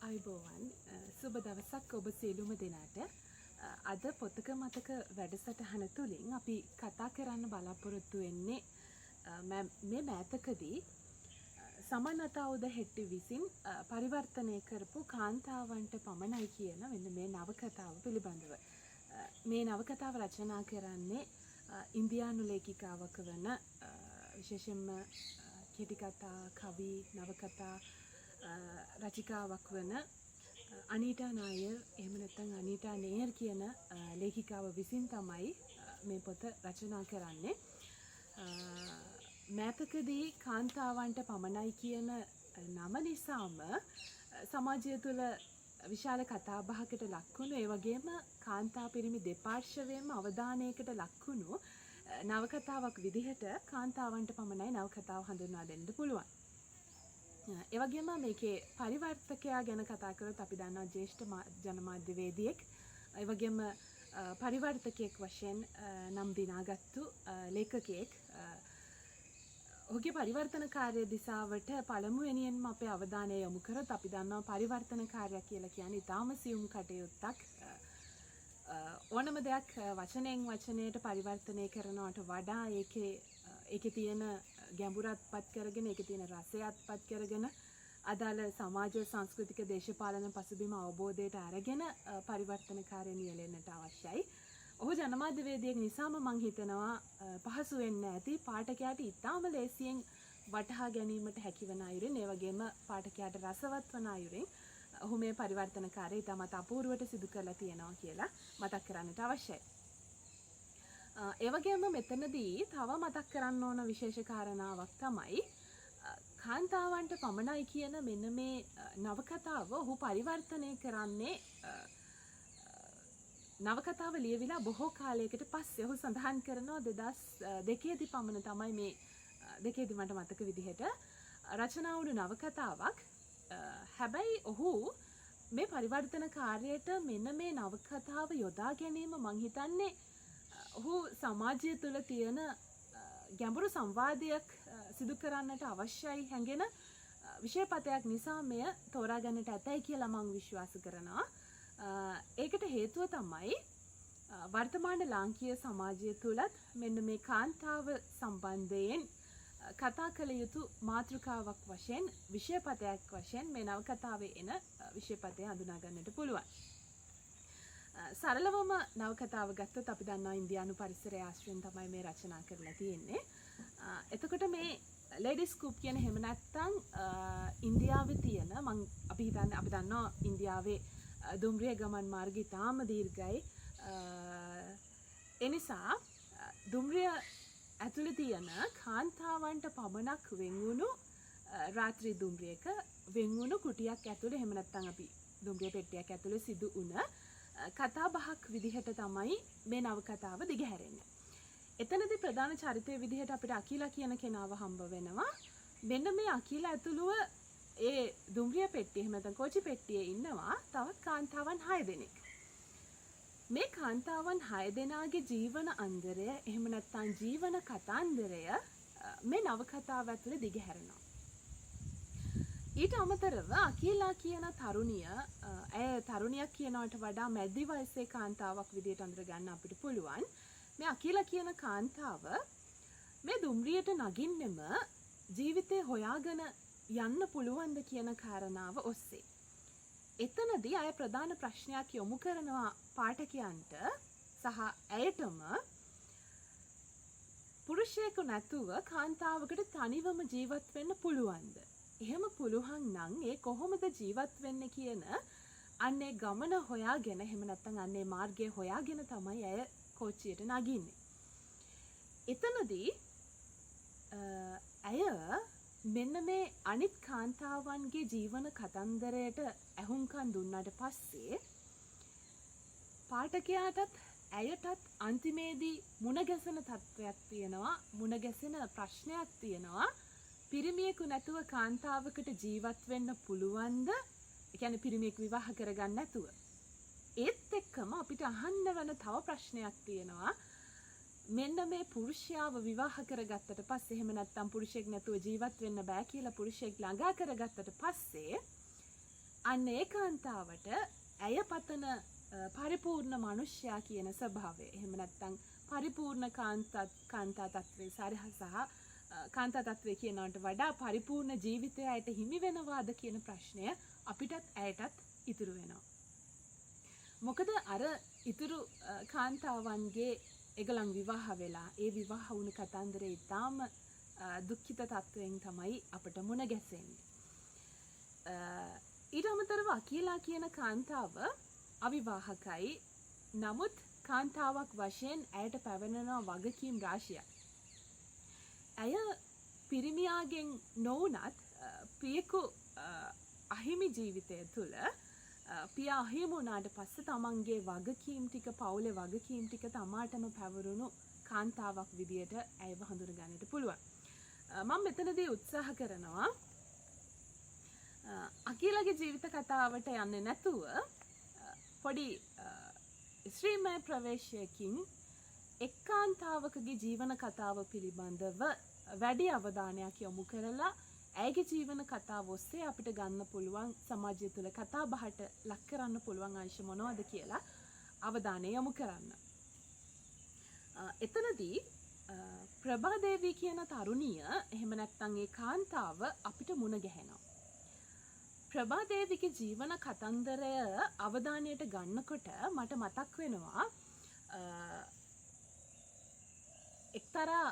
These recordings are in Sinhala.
අයිබෝවන් සුබ දවසක් ඔබ සියලුම දෙනාට අද පොතක මතක වැඩසටහන තුළින් අපි කතා කරන්න බලාපොරොත්තු වෙන්නේ මේ මෑතකදී සමනතාවුද හෙට්ටි විසින් පරිවර්තනය කරපු කාන්තාවන්ට පමණයි කියන මෙන්න මේ නවකතාව පිළිබඳව. මේ නවකතාව රචනා කරන්නේ ඉන්දියානු ලේඛිකාවක වන විශේෂයෙන්ම කෙටිකතා කවි නවකතා රචිකාවක් වන අනීටා නායර් එහෙම නැත්නම් අනීටා නේර් කියන ලේඛිකාව විසින් තමයි මේ පොත රචනා කරන්නේ. මෑතකදී කාන්තාවන්ට පමණයි කියන නම නිසාම සමාජය තුළ විශාල කතාබහකට ලක්වුණු ඒ වගේම කාන්තා පිරිමි දෙපාර්ශ්වයෙන්ම අවධානයකට ලක්වුණු නවකතාවක් විදිහට කාන්තාවන්ට පමණයි නවකතාව හඳුන්වා දෙන්න පුළුවන්. ඒ වගේම මේකේ පරිවර්තකයා ගැන කතා කරොත් අපි දන්නවා ජ්‍යෙෂ්ඨ ජනමාධ්‍යවේදියෙක් ඒ වගේම පරිවර්තකයෙක් වශයෙන් නම් දිනාගත්තු ලේඛකයෙක්. ඔහුගේ පරිවර්තන කාර්ය දිසාවට පළමුවෙනියෙන්ම අපේ අවධානය යොමු කරොත් අපි දන්නවා පරිවර්තන කාර්යය කියලා කියන්නේ ඊටාම සියුම් කටයුත්තක්. ඕනම දෙයක් වචනයෙන් වචනයට පරිවර්තනය කරනවට වඩා ඒකේ තියෙන ගැඹුරත්පත් කරගෙන ඒකේ තියෙන රසයත්පත් කරගෙන අදාළ සමාජ සංස්කෘතික දේශපාලන පසුබිම අවබෝධයට අරගෙන පරිවර්තන කාර්ය නියැලෙන්නට අවශ්‍යයි. ඔහු ජනමාධ්‍යවේදියෙක් නිසාම මම හිතනවා පහසු වෙන්නේ නැති පාඨකයාට ඉතාම ලේසියෙන් වටහා ගැනීමට හැකිවන අයුරින් ඒ වගේම පාඨකයාට රසවත් වන අයුරින් ඔහු මේ පරිවර්තන කාර්යය ඉතාමත් අපූර්වට සිදු කරලා තියෙනවා කියලා මතක් කරන්නට අවශ්‍යයි. ඒ වගේම මෙතනදී තව මතක් කරන්න ඕන විශේෂ කාරණාවක් තමයි කාන්තාවන්ට පමණයි කියන මෙන්න මේ නවකතාව ඔහු පරිවර්තනය කරන්නේ නවකතාව ලියවිලා බොහෝ කාලයකට පස්සේ. ඔහු සඳහන් කරනවා 2002 දී පමණ තමයි මේ 2002 දී මට මතක විදිහට රචනා වුණු නවකතාවක්. හැබැයි ඔහු මේ පරිවර්තන කාර්යයට මෙන්න මේ නවකතාව යොදා ගැනීම මං හිතන්නේ ඔහු සමාජය තුළ තියෙන ගැඹුරු සංවාදයක් සිදු කරන්නට අවශ්‍යයි හැඟෙන විෂයපතයක් නිසා මෙය තෝරා ගන්නට ඇතයි කියලා මම විශ්වාස කරනවා. ඒකට හේතුව තමයි වර්තමාන ලාංකීය සමාජය තුළත් මෙන්න මේ කාන්තාව සම්බන්ධයෙන් කතා කළ යුතු මාතෘකාවක් වශයෙන් විෂයපතයක් වශයෙන් මේ නවකතාවේ එන විෂයපතය හඳුනා ගන්නට පුළුවන්. සරලවම නවකතාව ගත්තොත් අපි දන්නවා ඉන්දියානු පරිසරය ආශ්‍රයෙන් තමයි මේ රචනා කරලා තියෙන්නේ. එතකොට මේ ලේඩිස් ස්කූප් කියන එහෙම නැත්නම් ඉන්දියාවේ තියෙන අපි දන්නවා ඉන්දියාවේ දුම්රිය ගමන් මාර්ගය තාම දීර්ඝයි. එනිසා දුම්රිය ඇතුළේ තියෙන කාන්තාවන්ට පමණක් වෙන්වුණු රාත්‍රී දුම්රියක වෙන්වුණු කුටියක් ඇතුළේ එහෙම නැත්නම් අපි දුම්රිය පෙට්ටියක් ඇතුළේ සිදු වුණ කතා බහක් විදිහට තමයි මේ නවකතාව දිගහැරෙන්නේ. එතනදී ප්‍රධාන චරිතය විදිහට අපිට අකිලා කියන කෙනාව හම්බ වෙනවා. මෙන්න මේ අකිලා ඇතුළුව ඒ දුම්රිය පෙට්ටිය එහෙම නැත්නම් කෝච්චි පෙට්ටියේ ඉන්නවා තවත් කාන්තාවන් 6 දෙනෙක්. මේ කාන්තාවන් 6 දෙනාගේ ජීවන අන්දරය එහෙම නැත්නම් ජීවන කතාන්දරය මේ නවකතාව ඇතුළේ දිගහැරෙනවා. ඊට අමතරව අකිලා කියන තරුණිය ඇය තරුණියක් කියනවට වඩා මැදි වයසේ කාන්තාවක් විදිහට අඳුර ගන්න අපිට පුළුවන්. මේ අකිලා කියන කාන්තාව මේ දුම්රියට නගින්නෙම ජීවිතේ හොයාගෙන යන්න පුළුවන්ද කියන කාරණාව ඔස්සේ. එතනදී අය ප්‍රධාන ප්‍රශ්නයක් යොමු කරනවා පාඨකයන්ට සහ ඇයටම පුරුෂයෙකු නැතුව කාන්තාවකට තනිවම ජීවත් වෙන්න පුළුවන්ද? එහෙම පුළුවන් නම් ඒ කොහොමද ජීවත් වෙන්නේ කියන අන්නේ ගමන හොයාගෙන එහෙම නැත්නම් අන්නේ මාර්ගය හොයාගෙන තමයි ඇය කෝච්චියට නගින්නේ. එතනදී ඇය මෙන්න මේ අනිත් කාන්තාවන්ගේ ජීවන කතන්දරයට ඇහුම්කන් දුන්නාට පස්සේ පාඨකයාටත් ඇයටත් අන්තිමේදී මුණ ගැසෙන තත්ත්වයක් තියෙනවා, මුණ ගැසෙන ප්‍රශ්නයක් තියෙනවා. පිරිමියෙකු නැතුව කාන්තාවකට ජීවත් වෙන්න පුළුවන්ද? ඒ කියන්නේ පිරිමියෙක් විවාහ කරගන්න නැතුව. ඒත් එක්කම අපිට අහන්න වෙන තව ප්‍රශ්නයක් තියෙනවා. මෙන්න මේ පුරුෂයාව විවාහ කරගත්තට පස්සේ එහෙම නැත්නම් පුරුෂයෙක් නැතුව ජීවත් වෙන්න බෑ කියලා පුරුෂයෙක් ළඟා කරගත්තට පස්සේ අන්න ඒ කාන්තාවට ඇය පතන පරිපූර්ණ මනුෂ්‍යයා කියන ස්වභාවය. එහෙම නැත්නම් පරිපූර්ණ කාන්තා තත්ත්වයේ සහ කාන්තා තත්ත්වයේ කියනවට වඩා පරිපූර්ණ ජීවිතය ඇයට හිමි වෙනවාද කියන ප්‍රශ්නය අපිටත් ඇයටත් ඉතුරු වෙනවා. මොකද අර ඉතුරු කාන්තාවන්ගේ ඒගොල්ලන් විවාහ වෙලා ඒ විවාහ වුණ කතන්දරේ ඉතාම දුක්ඛිත තත්වයෙන් තමයි අපට මුණ ගැසෙන්නේ. ඊට අමතරව අකීලා කියන කාන්තාව අවිවාහකයි. නමුත් කාන්තාවක් වශයෙන් ඇයට පැවරෙනවා වගකීම් රාශියක්. ඇය පිරිමියාගෙන් නොවුනත් පියෙකු අහිමි ජීවිතය තුළ පියා අහිමි වුණාට පස්සේ තමන්ගේ වගකීම් ටික පවුලේ වගකීම් ටික තමාටම පැවරුණු කාන්තාවක් විදියට ඇයව හඳුනගන්නට පුළුවන්. මම මෙතනදී උත්සාහ කරනවා අකීලගේ ජීවිත කතාවට යන්නේ නැතුව පොඩි ශ්‍රීමය ප්‍රවේශයකින් එක් කාන්තාවකගේ ජීවන කතාව පිළිබඳව වැඩි අවධානයක් යොමු කරලා ඇයගේ ජීවන කතාව ඔස්සේ අපිට ගන්න පුළුවන් සමාජය තුළ කතා බහට ලක් කරන්න පුළුවන් අංශ මොනවද කියලා අවධානය යොමු කරන්න. එතනදී ප්‍රභාදේවී කියන තරුණිය එහෙම නැත්නම් ඒ කාන්තාව අපිට මුණ ගැහෙනවා. ප්‍රභාදේවිගේ ජීවන කතන්දරය අවධානයට ගන්නකොට මට මතක් වෙනවා එක්තරා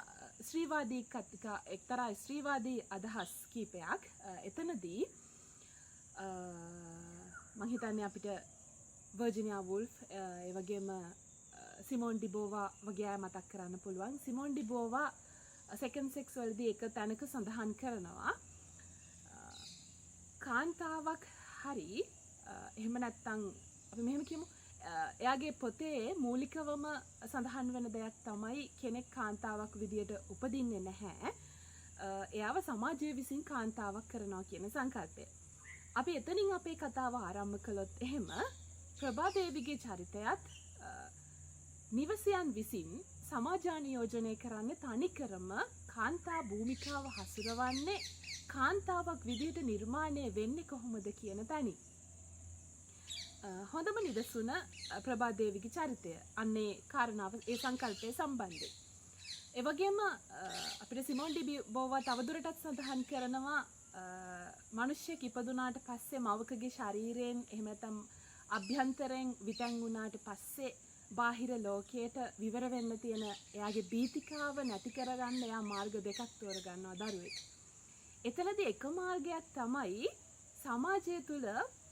ස්ත්‍රීවාදී අදහස් කීපයක්. එතනදී මම හිතන්නේ අපිට වර්ජිනියා වුල්ෆ් ඒ වගේම සිමෝන් ඩිබෝවා වගේ අය මතක් කරන්න පුළුවන්. සිමෝන් ඩිබෝවා සෙකන්ඩ් සෙක්ස් වලදී එක තැනක සඳහන් කරනවා කාන්තාවක් හරි එහෙම නැත්නම් අපි මෙහෙම කියමු එයාගේ පොතේ මූලිකවම සඳහන් වෙන දෙයක් තමයි කෙනෙක් කාන්තාවක් විදියට උපදින්නේ නැහැ. එයාව සමාජය විසින් කාන්තාවක් කරනවා කියන සංකල්පය. අපි එතනින් අපේ කතාව ආරම්භ කළොත් එහෙම ප්‍රභාදේවිගේ චරිතයත් නිවසියන් විසින් සමාජානියෝජනය කරන්නේ තනිකරම කාන්තා භූමිකාව හසුරවන්නේ කාන්තාවක් විදියට නිර්මාණය වෙන්නේ කොහොමද කියන තැනින්. හොඳම නිදසුන ප්‍රභාදේවිගේ චරිතය. අන්නේ කාරණාව ඒ සංකල්පය සම්බන්ධයෙන්. ඒ වගේම අපිට සිමෝන් ඩිබෝවා තවදුරටත් සඳහන් කරනවා මිනිස්සෙක් ඉපදුනාට පස්සේ මවකගේ ශරීරයෙන් එහෙම නැත්නම් අභ්‍යන්තරයෙන් විතැන් වුණාට පස්සේ බාහිර ලෝකයට විවර වෙන්න තියෙන එයාගේ බීතිකාව නැති කරගන්න එයා මාර්ග දෙකක් තෝරගන්නවා දරුවෙක්. එතනදී එක මාර්ගයක් තමයි සමාජය තුළ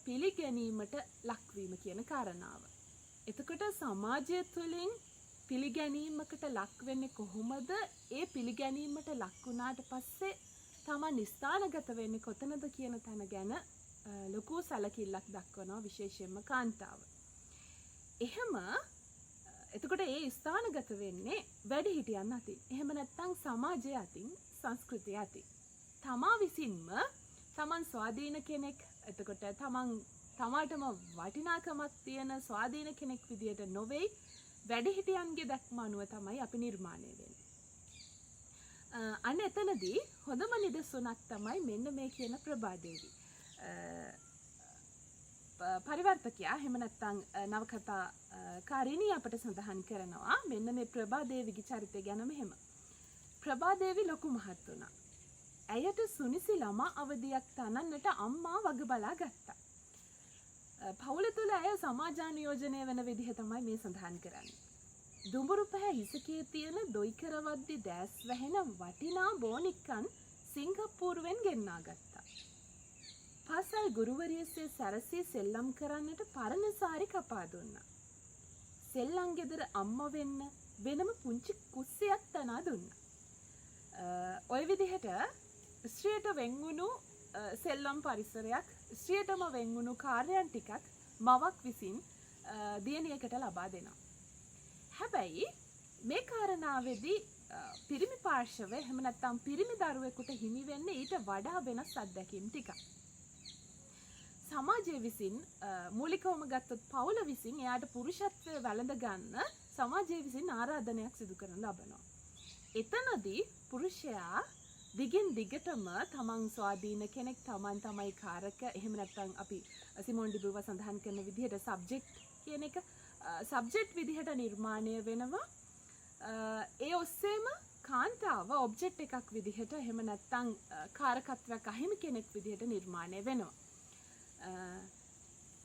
පිළිගැනීමට ලක්වීම කියන කාරණාව. එතකොට සමාජය තුළින් පිළිගැනීමකට ලක් වෙන්නේ කොහොමද? ඒ පිළිගැනීමට ලක් වුණාට පස්සේ තමන් ස්ථානගත වෙන්නේ කොතනද කියන තැන ගැන ලොකු සැලකිල්ලක් දක්වනවා විශේෂයෙන්ම කාන්තාව. එහෙම එතකොට ඒ ස්ථානගත වෙන්නේ වැඩිහිටියන් අතින්. එහෙම නැත්නම් සමාජය අතින්, සංස්කෘතිය අතින්. තමා විසින්ම තමන් ස්වාධීන කෙනෙක්, එතකොට තමාටම වටිනාකමක් තියෙන ස්වාධීන කෙනෙක් විදියට නොවේ වැඩිහිටියන්ගේ දැක්ම අනුව තමයි අපි නිර්මාණය වෙන්නේ. අන්න එතනදී හොඳම නිදසුනක් තමයි මෙන්න මේ කියන ප්‍රභාදේවී. පරිවර්තකයා එහෙම නැත්නම් නවකතා කාරිණී අපට සඳහන් කරනවා මෙන්න මේ ප්‍රභාදේවිගේ චරිතය ගැන මෙහෙම. ප්‍රභාදේවී ලොකු මහත් වුණා. ඇයට සුනිසි ළමා අවදියක් තනන්නට අම්මා වග බලා ගත්තා. පවුල තුළ ඇය සමාජානියෝජනය වෙන විදිහ තමයි මේ සඳහන් කරන්නේ. දුඹුරු පැහැ හිසකේ තියෙන දොයිකරවද්දි දැස් වැහෙන වටිනා බෝනික්කන් සිංගප්පූරුවෙන් ගෙන්නා ගත්තා. පාසල් ගුරුවරියසේ සැරසී සෙල්ලම් කරන්නට පරණ සාරි කපා දුන්නා. සෙල්ලම් ගෙදර අම්මා වෙන්න වෙනම පුංචි කුස්සියක් තනා දුන්නා. ඔය විදිහට ස්ත්‍රියට වෙන්වුණු සෙල්ලම් පරිසරයක්, ස්ත්‍රියටම වෙන්වුණු කාර්යයන් ටිකක් මවක් විසින් දියණියකට ලබා දෙනවා. හැබැයි මේ කාරණාවේදී පිරිමි පාර්ශවය එහෙම නැත්නම් පිරිමි දරුවෙකුට හිමි වෙන්නේ ඊට වඩා වෙනස් අත්දැකීම් ටිකක්. සමාජය විසින් මූලිකවම ගත්තොත් පවුල විසින් එයාට පුරුෂත්වය වැළඳ ගන්න සමාජය විසින් ආරාධනයක් සිදු කරන ලබනවා. එතනදී පුරුෂයා දිගින් දිගටම තමන් ස්වාධීන කෙනෙක් තමන් තමයි කාරක එහෙම නැත්නම් අපි සිමෝන් ඩිබුව සඳහන් කරන විදිහට සබ්ජෙක්ට් කියන එක සබ්ජෙක්ට් විදිහට නිර්මාණය වෙනවා ඒ ඔස්සේම කාන්තාව ඔබ්ජෙක්ට් එකක් විදිහට එහෙම නැත්නම් කාරකත්වයක් අහිමි කෙනෙක් විදිහට නිර්මාණය වෙනවා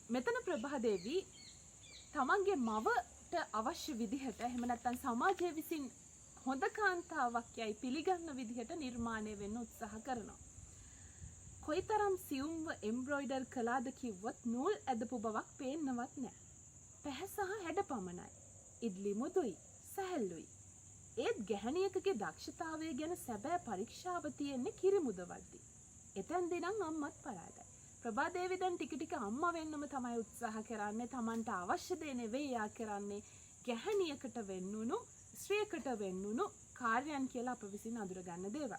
මෙතන ප්‍රභාදේවි තමන්ගේ මවට අවශ්‍ය විදිහට එහෙම නැත්නම් සමාජය විසින් හොඳ කාන්තාවක් යයි පිළිගන්න විදිහට නිර්මාණය වෙන්න උත්සාහ කරනවා. කොයිතරම් සියුම්ව එම්බ්‍රොයිඩර් කළාද කිව්වොත් නූල් ඇදපු බවක් පේන්නවත් නැහැ. පැහැ සහ හැඩ පමණයි. ඉද්ලි මුදුයි, සැහැල්ලුයි. ඒත් ගැහණියකගේ දක්ෂතාවය ගැන සැබෑ පරීක්ෂාව තියෙන්නේ කිරිමුදවද්දී. එතෙන්දී නම් අම්මත් පරාදයි. ප්‍රභාදේවි දැන් ටික ටික අම්මා වෙන්නම තමයි උත්සාහ කරන්නේ. Tamanට අවශ්‍ය දේ නෙවෙයි යා කරන්නේ. ගැහණියකට වෙන්නුණු ශ්‍රේයකට වෙන්නුණු කාර්යයන් කියලා අප විසින් අඳුර ගන්න දේවල්.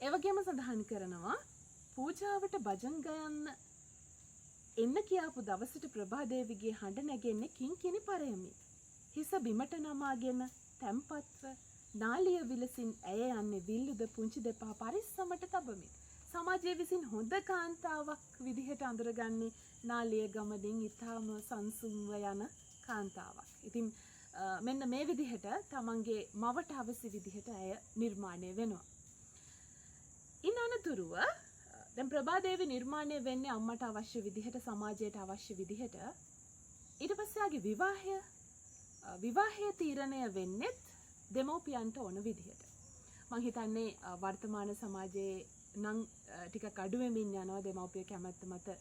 ඒ වගේම සඳහන් කරනවා පූජාවට භජන් ගයන්න එන්න කියාපු දවසට ප්‍රභාදේවිගේ හඬ නැගෙන්නේ කිංකිණි පරයමින්. හිස බිමට නමාගෙන තැම්පත්ව නාලිය විලසින් ඇය යන්නේ විල්ලුද පුංචි දෙපා පරිස්සමට තබමින්. සමාජයේ විසින් හොඳ කාන්තාවක් විදිහට අඳුරගන්නේ නාලිය ගමනින් ඊටාම සංසුන්ව යන කාන්තාවක්. ඉතින් මෙන්න මේ විදිහට තමන්ගේ මවට අවශ්‍ය විදිහට ඇය නිර්මාණය වෙනවා. ඉන් අනතුරුව දැන් ප්‍රභාදේවි නිර්මාණය වෙන්නේ අම්මට අවශ්‍ය විදිහට සමාජයට අවශ්‍ය විදිහට. ඊට පස්සේ ආගේ විවාහය තීරණය වෙන්නේ දෙමෝපියන්ට ඕන විදිහට. මම හිතන්නේ වර්තමාන සමාජයේ නම් ටිකක් අඩු වෙමින් යනවා දෙමෝපිය කැමැත්ත මත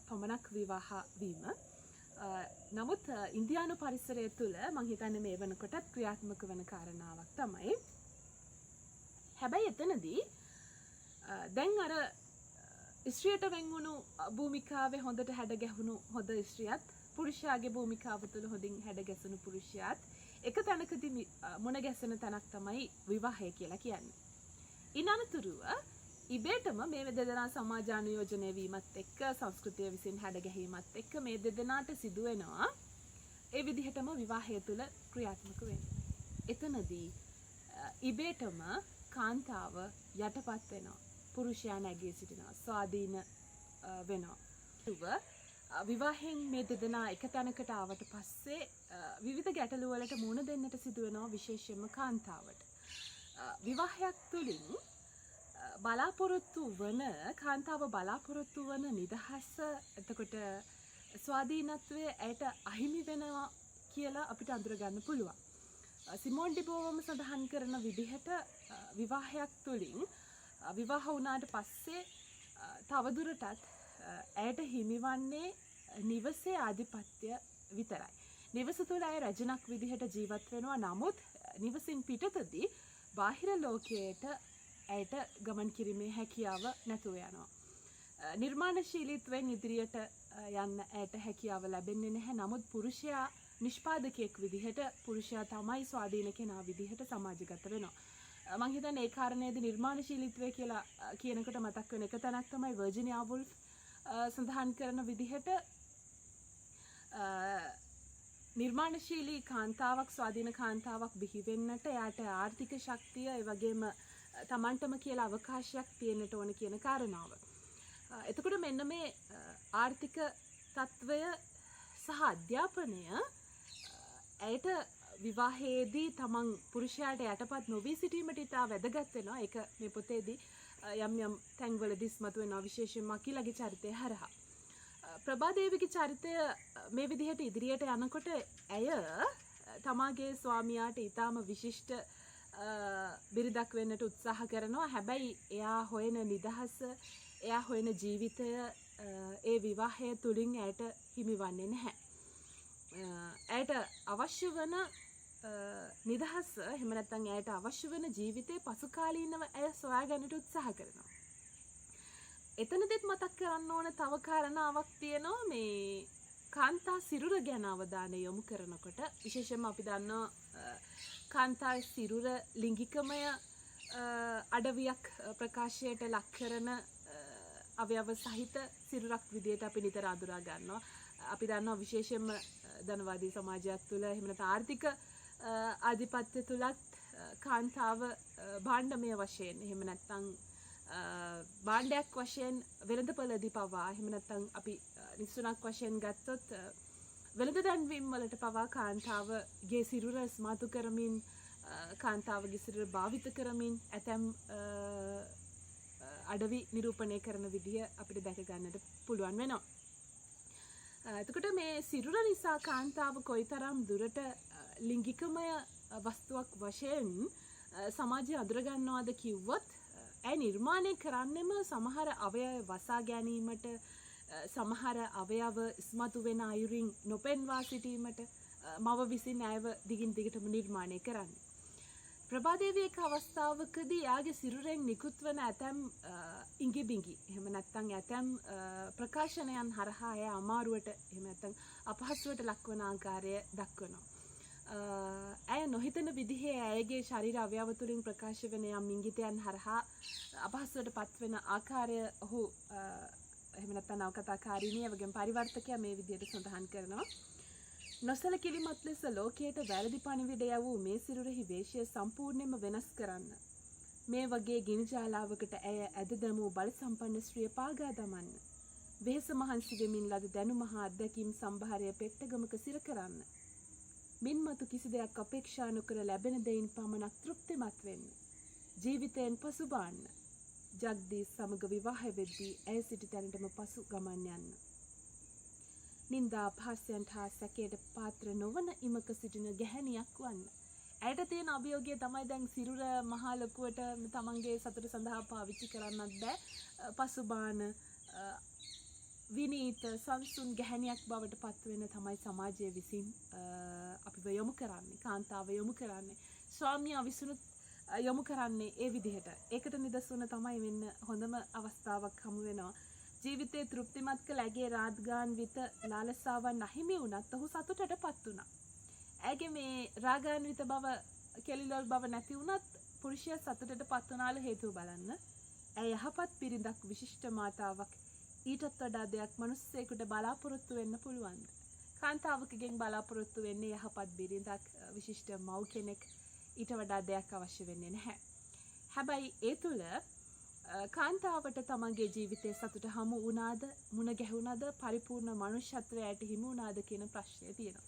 පමණක් විවාහ වීම. නමුත් ඉන්දියානු පරිසරය තුළ මම හිතන්නේ මේ වෙනකොටත් ක්‍රියාත්මක වෙන කාරණාවක් තමයි. හැබැයි එතනදී දැන් අර ස්ත්‍රියට වෙන්වුණු භූමිකාවේ හොඳට හැඩ ගැහුණු හොඳ ස්ත්‍රියත් පුරුෂයාගේ භූමිකාව තුළ හොඳින් හැඩ ගැසුණු පුරුෂයාත් එක තැනකදී මුණ ගැසෙන තැනක් තමයි විවාහය කියලා කියන්නේ. ඉන් අනතුරුව ඉබේටම මේ දෙදෙනා සමාජානුයෝජනය වීමත් එක්ක සංස්කෘතිය විසින් හැඩ ගැහිමත් එක්ක මේ දෙදෙනාට සිදු වෙනවා ඒ විදිහටම විවාහය තුළ ක්‍රියාත්මක වෙන්නේ. එතනදී ඉබේටම කාන්තාව යටපත් වෙනවා. පුරුෂයා නැගී සිටිනවා. ස්වාධීන වෙනවා. විවාහයෙන් මේ දෙදෙනා එක තැනකට ආවට පස්සේ විවිධ ගැටලු වලට මුහුණ දෙන්නට සිදු වෙනවා විශේෂයෙන්ම කාන්තාවට. විවාහයක් තුළින් කාන්තාව බලාපොරොත්තු වන නිදහස එතකොට ස්වාධීනත්වය ඇයට අහිමි වෙනවා කියලා අපිට අඳුරගන්න පුළුවන්. සිමෝන් ඩිබෝවම සඳහන් කරන විදිහට විවාහයක් තුළින් විවාහ වුණාට පස්සේ තවදුරටත් ඇයට හිමිවන්නේ නිවසේ ආධිපත්‍ය විතරයි. නිවස තුළ ඇය රජනක් විදිහට ජීවත් වෙනවා. නමුත් නිවසින් පිටතදී බාහිර ලෝකයට ඇයට ගමන් කිරීමේ හැකියාව නැතුව යනවා. නිර්මාණශීලීත්වයෙන් ඉදිරියට යන්න ඇයට හැකියාව ලැබෙන්නේ නැහැ. නමුත් පුරුෂයා නිෂ්පාදකයෙක් විදිහට පුරුෂයා තමයි ස්වාධීන කෙනා විදිහට සමාජගත වෙනවා. මම හිතන්නේ ඒ කාරණේදී නිර්මාණශීලීත්වය කියලා කියනකොට මතක් වෙන එක තැනක් තමයි වර්ජිනියා වුල්ෆ් සඳහන් කරන විදිහට නිර්මාණශීලී කාන්තාවක් ස්වාධීන කාන්තාවක් බිහි වෙන්නට එයාට ආර්ථික ශක්තිය ඒ වගේම තමන්ටම කියලා අවකාශයක් තියෙන්නට ඕන කියන කාරණාව. එතකොට මෙන්න මේ ආර්ථික තත්වය සහ අධ්‍යාපනය ඇයට විවාහයේදී තමන් පුරුෂයාට යටපත් නොවී සිටීමට ඉතා වැදගත් වෙනවා. ඒක මේ පොතේදී යම් යම් තැන්වලදී ඉස්මතු වෙනවා විශේෂයෙන්ම අකිලගේ චරිතය හරහා. ප්‍රභාදේවිගේ චරිතය මේ විදිහට ඉදිරියට යනකොට ඇය තමාගේ ස්වාමියාට ඉතාම විශිෂ්ට බිරිඳක් වෙන්නට උත්සාහ කරනවා. හැබැයි එයා හොයන නිදහස, එයා හොයන ජීවිතය ඒ විවාහය තුලින් ඇයට හිමිවන්නේ නැහැ. ඇයට අවශ්‍ය වන නිදහස එහෙම නැත්නම් ඇයට අවශ්‍ය වෙන ජීවිතේ පසුකාලීනව ඇය සොයාගන්නට උත්සාහ කරනවා. එතනදිත් මතක් කරන්න ඕන තව කාරණාවක් තියෙනවා. මේ කාන්තා සිරුර ගැන අවධානය යොමු කරනකොට විශේෂයෙන්ම අපි දන්නවා කාන්තා සිරුර ලිංගිකමය අඩවියක් ප්‍රකාශයට ලක් කරන අවයව සහිත සිරුරක් විදියට අපි නිතර අඳුරා ගන්නවා. අපි දන්නවා විශේෂයෙන්ම ධනවාදී සමාජයක් තුළ එහෙම නැත්නම් ආර්ථික ආධිපත්‍ය තුලත් කාන්තාව භාණ්ඩමය වශයෙන් එහෙම නැත්නම් භාණ්ඩයක් වශයෙන් වෙළඳපොළදී පවා එහෙම නැත්නම් අපි නිසුණක් වශයෙන් ගත්තොත් වෙළඳ දැන්වීම් වලට පවා කාන්තාවගේ සිරුර ස්මාතු කරමින් කාන්තාවගේ සිරුර භාවිත කරමින් ඇතැම් අඩවි නිරූපණය කරන විදිහ අපිට දැක ගන්නට පුළුවන් වෙනවා. එතකොට මේ සිරුර නිසා කාන්තාව කොයිතරම් දුරට ලිංගිකමය වස්තුවක් වශයෙන් සමාජය අඳුරගන්නවාද කිව්වොත් ඇය නිර්මාණය කරන්නෙම සමහර අවයව වසා ගැනීමට සමහර අවයව ඉස්මතු වෙන අයුරින් නොපෙන්වා සිටීමට මව විසින් ඇයව දිගින් දිගටම නිර්මාණය කරන්නේ. ප්‍රභාදේවී එක් අවස්ථාවකදී එයාගේ සිරුරෙන් නිකුත් වන ඇතැම් ඉඟි බිඟි එහෙම නැත්නම් ඇතැම් ප්‍රකාශනයන් හරහා එය අමාරුවට එහෙම නැත්නම් අපහසුවට ලක්වන ආකාරය දක්වනවා. ඇය නොහිතන විදිහේ ඇයගේ ශරීර අවයව තුළින් ප්‍රකාශ වෙන යම් ඉංගිතයන් හරහා අපහසුවට පත්වෙන ආකාරය ඔහු එහෙම නැත්නම් නවකතාකාරිනිය වගේ පරිවර්තකයා මේ විදිහට සඳහන් කරනවා. නොසලකිලිමත් ලෙස ලෝකයට වැරදි පණිවිඩ යවූ මේ සිරුරෙහි වේශය සම්පූර්ණයෙන්ම වෙනස් කරන්න. මේ වගේ ගිනි ජාලාවකට ඇය ඇද දැමූ බල සම්පන්න ස්ත්‍රිය පාගා දමන්න. වෙහෙස මහන්සි වෙමින් ලද දැනුම හා අත්දැකීම් සම්භාරය පෙට්ටගමක සිර කරන්න. මින්මතු කිසි දෙයක් අපේක්ෂා නොකර ලැබෙන දෙයින් පමණක් තෘප්තිමත් වෙන්න. ජීවිතයෙන් පසුබාන්න. ජග්දීස් සමග විවාහය වෙද්දී ඇය සිටි තැනටම පසු ගමන් යන්න. නින්දා අපහාසයන්ට හා සැකයට පාත්‍ර නොවන ඉමක සිටින ගැහැණියක් වන්න. ඇයට තියෙන අභියෝගය තමයි දැන් සිරුර මහා ලොකුවට තමන්ගේ සතුට සඳහා පාවිච්චි කරන්නත් බෑ. පසුබාන විනීත සංසුන් ගැහැණියක් බවට පත්වෙන තමයි සමාජය විසින් අපිව යොමු කරන්නේ. කාන්තාව යොමු කරන්නේ. ස්වාමියා විසිනුත් යොමු කරන්නේ ඒ විදිහට. ඒකට නිදසුන තමයි වෙන්න හොඳම අවස්ථාවක් හමු වෙනවා. ජීවිතේ තෘප්තිමත් කළ ඇගේ රාගාන්විත ලාලසාවන් අහිමි වුණත් ඔහු සතුටටපත් වුණා. ඇගේ මේ රාගාන්විත බව කෙලිලොල් බව නැති වුණත් පුරුෂයා සතුටටපත් වුණාලු හේතුව බලන්න. ඇය යහපත් පිරිඳක් විශිෂ්ට මාතාවක් ඊටත් වඩා දෙයක් මිනිස්සෙකුට බලාපොරොත්තු වෙන්න පුළුවන්. කාන්තාවකගෙන් බලාපොරොත්තු වෙන්නේ යහපත් බිරිඳක් විශිෂ්ට මව් කෙනෙක් ඊට වඩා දෙයක් අවශ්‍ය වෙන්නේ නැහැ. හැබැයි ඒ තුල කාන්තාවට තමන්ගේ ජීවිතයේ සතුට හමු වුණාද මුණ ගැහුණාද පරිපූර්ණ මනුෂ්‍යත්වයට හිමි වුණාද කියන ප්‍රශ්නය තියෙනවා.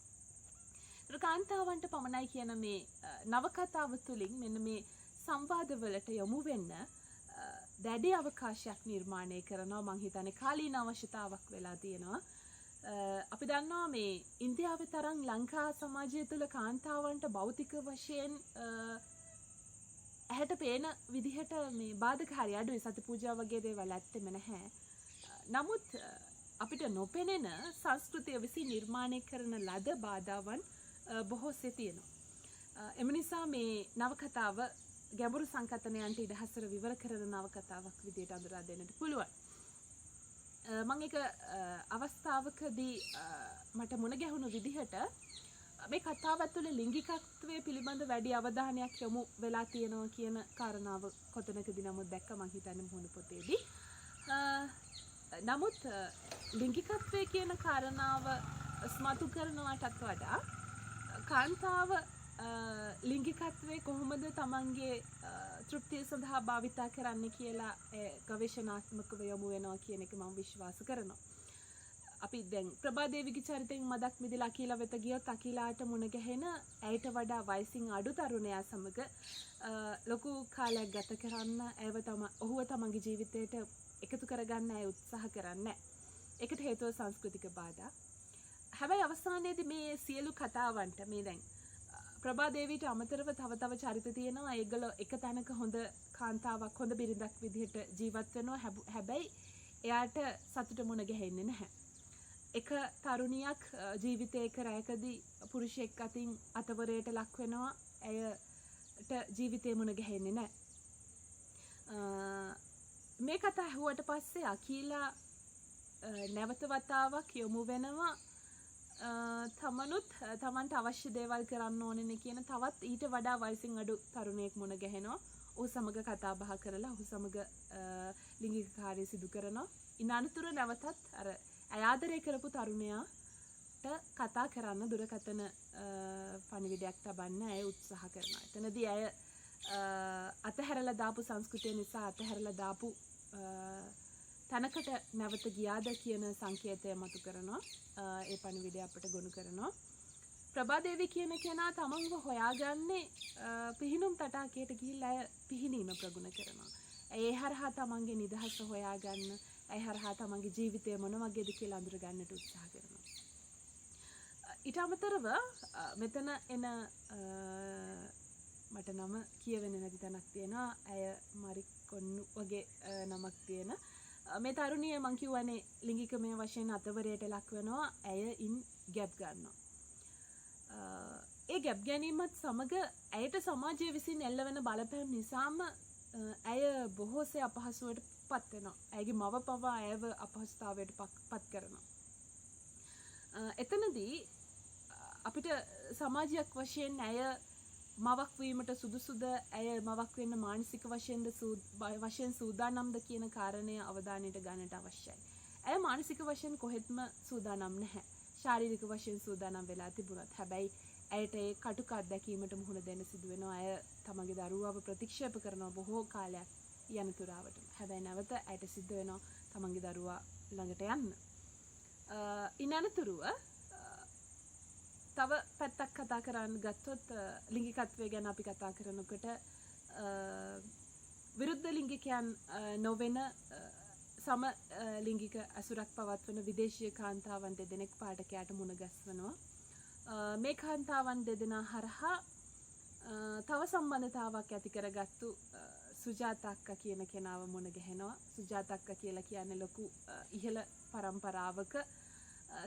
ඒතර කාන්තාවන්ට පමණයි කියන මේ නවකතාව තුළින් මෙන්න මේ සංවාදවලට යොමු වෙන්න දැඩි අවකාශයක් නිර්මාණය කරනවා. මං හිතන්නේ කාලීන අවශ්‍යතාවක් වෙලා තියෙනවා. අපි දන්නවා මේ ඉන්දියාවේ තරම් ලංකා සමාජය තුළ කාන්තාවන්ට භෞතික වශයෙන් ඇහැට පේන විදිහට මේ බාධකාරී අඩුයි. සති පූජා වගේ දේවල් ඇත්තෙම නැහැ. නමුත් අපිට නොපෙනෙන සංස්කෘතිය විසින් නිර්මාණය කරන ලද බාධාවන් බොහෝසේ තියෙනවා. එම නිසා මේ නවකතාව ගැඹුරු සංකතනයන්ට ඉඩහසර විවර කරන නවකතාවක් විදිහට අඳුරා දෙන්නට පුළුවන්. මම එක අවස්ථාවකදී මට මුණ ගැහුණු විදිහට මේ කතාව ඇතුලේ ලිංගිකත්වයේ පිළිබඳ වැඩි අවධානයක් යොමු වෙලා තියෙනවා කියන කාරණාව කොතනකදී නමුත් දැක්ක මම හිතන්නේ මුහුණු පොතේදී. නමුත් ලිංගිකත්වයේ කියන කාරණාව ස්මතු කරනවටත් වඩා කාන්තාව ලිංගිකත්වයේ කොහොමද තමන්ගේ තෘප්තිය සඳහා භාවිතා කරන්න කියලා ගවේෂණාත්මකව යොමු වෙනවා කියන එක මම විශ්වාස කරනවා. අපි දැන් ප්‍රභාදේවිගේ චරිතයෙන් මදක් මිදලා අකීලා වෙත ගියොත් අකීලාට මුණ ගැහෙන ඇයට වඩා වයසින් අඩු තරුණයා සමග ලොකු කාලයක් ගත කරන්න ඔහුව තමන්ගේ ජීවිතයට එකතු කරගන්න ඇය උත්සාහ කරන්නේ. ඒකට හේතුව සංස්කෘතික බාධා. හැබැයි අවසානයේදී මේ සියලු කතාවන්ට මේ දැන් ප්‍රභාදේවිට අමතරව තව චරිත තියෙනවා. ඒගොල්ලෝ එක තැනක හොඳ කාන්තාවක් හොඳ බිරිඳක් විදිහට ජීවත් වෙනවා. හැබැයි එයාට සතුට මුණ ගැහෙන්නේ නැහැ. එක තරුණියක් ජීවිතයක රැයකදී පුරුෂයෙක් අතින් අතවරයට ලක් වෙනවා. ඇයට ජීවිතේ මුණ ගැහෙන්නේ නැහැ. මේ කතා ඇහුවට පස්සේ අකීලා නැවත වතාවක් යොමු වෙනවා තමන්ට අවශ්‍ය දේවල් කරන්න ඕනේ කියන තවත් ඊට වඩා වයසින් අඩු තරුණයෙක් මුණ ගැහෙනවා. ඔහු සමග කතා බහ කරලා ඔහු සමග ලිංගික කාර්ය සිදු කරනවා. ඉන් අනතුර නැවතත් අර ඇය ආදරය කරපු තරුණයාට කතා කරන්න දුරකථන පණිවිඩයක් තබන්න ඇය උත්සාහ කරනවා. එතනදී ඇය අතහැරලා දාපු සංස්කෘතිය නිසා අතහැරලා දාපු තැනකට නැවත ගියාද කියන සංකේතය මතු කරනවා. ඒ පණිවිඩය අපට ගොනු කරනවා. ප්‍රභාදේවි කියන කෙනා තමන්ව හොයාගන්නේ පිහිනුම් තටාකයට ගිහිල්ලා අය පිහිනීම ප්‍රගුණ කරනවා. ඒ හරහා තමන්ගේ නිදහස හොයාගන්න, ඒ හරහා තමන්ගේ ජීවිතය මොන වගේද කියලා අඳුර ගන්නට උත්සාහ කරනවා. ඊට අමතරව මෙතන එන මට නම කියවෙන්නේ නැති තැනක් තියෙනවා. ඇය මරිකොන්නු වගේ නමක් තියෙන. මේ තරුණිය මං කියවනේ ලිංගිකමය වශයෙන් අතවරයට ලක් වෙනවා. ඇය ඉන් ගැප් ගන්නවා. ඒ ගැප් ගැනීමත් සමග ඇයට සමාජය විසින් එල්ලවෙන බලපෑම් නිසාම ඇය බොහෝසේ අපහසුවට පත් වෙනවා. ඇයගේ මව පවා ඇයව අපහසුතාවයට පත් කරනවා. එතනදී අපිට සමාජයක් වශයෙන් ඇය මවක් වීමට සුදුසුද, ඇය මවක් වෙන්න මානසික වශයෙන් සූදානම්ද කියන කාරණය අවධානයට ගන්නට අවශ්‍යයි. ඇය මානසික වශයෙන් කොහෙත්ම සූදානම් නැහැ. ශාරීරික වශයෙන් සූදානම් වෙලා තිබුණත් හැබැයි ඇයට ඒ කටුක අත්දැකීමට මුහුණ දෙන්න සිදු වෙනවා. ඇය තමගේ දරුවාව ප්‍රතික්ෂේප කරනවා බොහෝ කාලයක් යනතුරාවට. හැබැයි නැවත ඇයට සිද්ධ වෙනවා තමන්ගේ දරුවා ළඟට යන්න. ඉන් අනතුරුව තව පැත්තක් කතා කරන්න ගත්තොත් ලිංගිකත්වය ගැන අපි කතා කරනකොට විරුද්ධ ලිංගිකයන් නොවන සම ලිංගික අසුරක් පවත්වන විදේශීය කාන්තාවන් දෙදෙනෙක් පාඨකයාට මුණ ගැස්වනවා. මේ කාන්තාවන් දෙදෙනා හරහා තව සම්බන්ධතාවක් ඇති කරගත්තු සුජාතක්ක කියන කෙනාව මුණ ගැහෙනවා. සුජාතක්ක කියලා කියන්නේ ලොකු ඉහළ පරම්පරාවක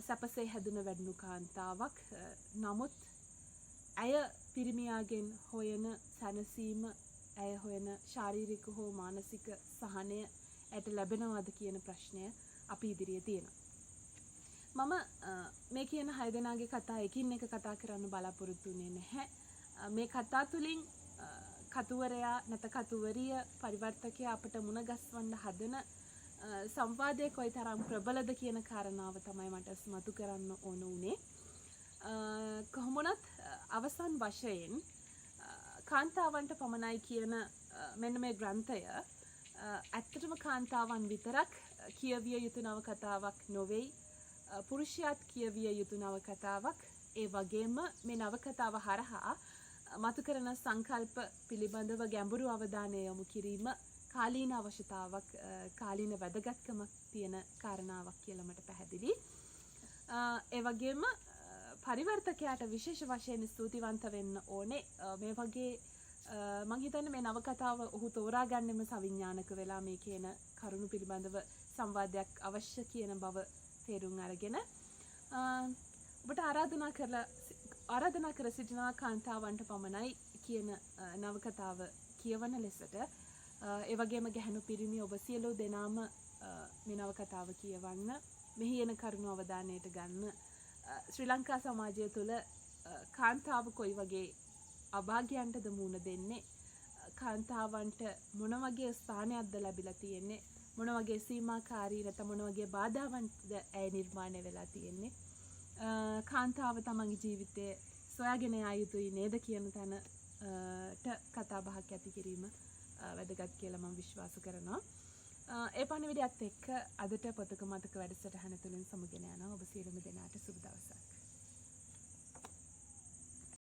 සැපසේ හැදුන වැඩුණු කාන්තාවක්. නමුත් ඇය පිරිමියාගෙන් හොයන සැනසීම, ඇය හොයන ශාරීරික හෝ මානසික සහනය ඇයට ලැබෙනවද කියන ප්‍රශ්නය අපි ඉදිරියේ තියෙනවා. මම මේ කියන 6 දෙනාගේ කතා එකින් එක කතා කරන්න බලාපොරොත්තු වෙන්නේ නැහැ. මේ කතා තුලින් කතුවරයා නැත කතුවරිය පරිවර්තකයා අපට මුණ ගැස්වන්න හදන සංවාදයේ කොයිතරම් ප්‍රබලද කියන කාරණාව තමයි මට මතු කරන්න ඕන උනේ. කොහොමුණත් අවසන් වශයෙන් කාන්තාවන්ට පමණයි කියන මෙන්න මේ ග්‍රන්ථය ඇත්තටම කාන්තාවන් විතරක් කියවිය යුතු නවකතාවක් නොවේ. පුරුෂයාත් කියවිය යුතු නවකතාවක්. ඒ වගේම මේ නවකතාව හරහා මතු කරන සංකල්ප පිළිබඳව ගැඹුරු අවධානය යොමු කිරීම කාලීන අවශ්‍යතාවක්, කාලීන වැදගත්කමක් තියෙන කාරණාවක් කියලා මට පැහැදිලි. ඒ වගේම පරිවර්තකයාට විශේෂ වශයෙන් ස්තුතිවන්ත වෙන්න ඕනේ. මේ වගේ මම හිතන්නේ මේ නවකතාව ඔහු තෝරාගන්නෙම සවිඥානික වෙලා මේ කියන කරුණු පිළිබඳව සංවාදයක් අවශ්‍ය කියන බව තේරුම් අරගෙන ඔබට ආරාධනා කර සිටිනවා කාන්තාවන්ට පමණයි කියන නවකතාව කියවන ලෙසට. ඒ වගේම ගැහැණු පිරිමි ඔබ සියලු දෙනාම මේ නවකතාව කියවන්න, මෙහි එන කරුණු අවධානයට ගන්න. ශ්‍රී ලංකා සමාජය තුළ කාන්තාව කොයි වගේ අභාග්‍යයන්ටද මුහුණ දෙන්නේ, කාන්තාවන්ට මොන වගේ ස්ථානයක්ද ලැබිලා තියෙන්නේ, මොන වගේ සීමාකාරී නැත්නම් මොන වගේ බාධාවන්ද ඇය නිර්මාණය වෙලා තියෙන්නේ, කාන්තාව තමන්ගේ ජීවිතය සොයාගෙන යා යුතුයි නේද කියන තැනට කතා බහක් ඇති කිරීම වැදගත් කියලා මම විශ්වාස කරනවා. ඒ පණිවිඩයත් එක්ක අදට පොතක මතක වැඩසටහන තුලින් සමුගෙන යනවා. ඔබ සියලුම දෙනාට සුබ දවසක්.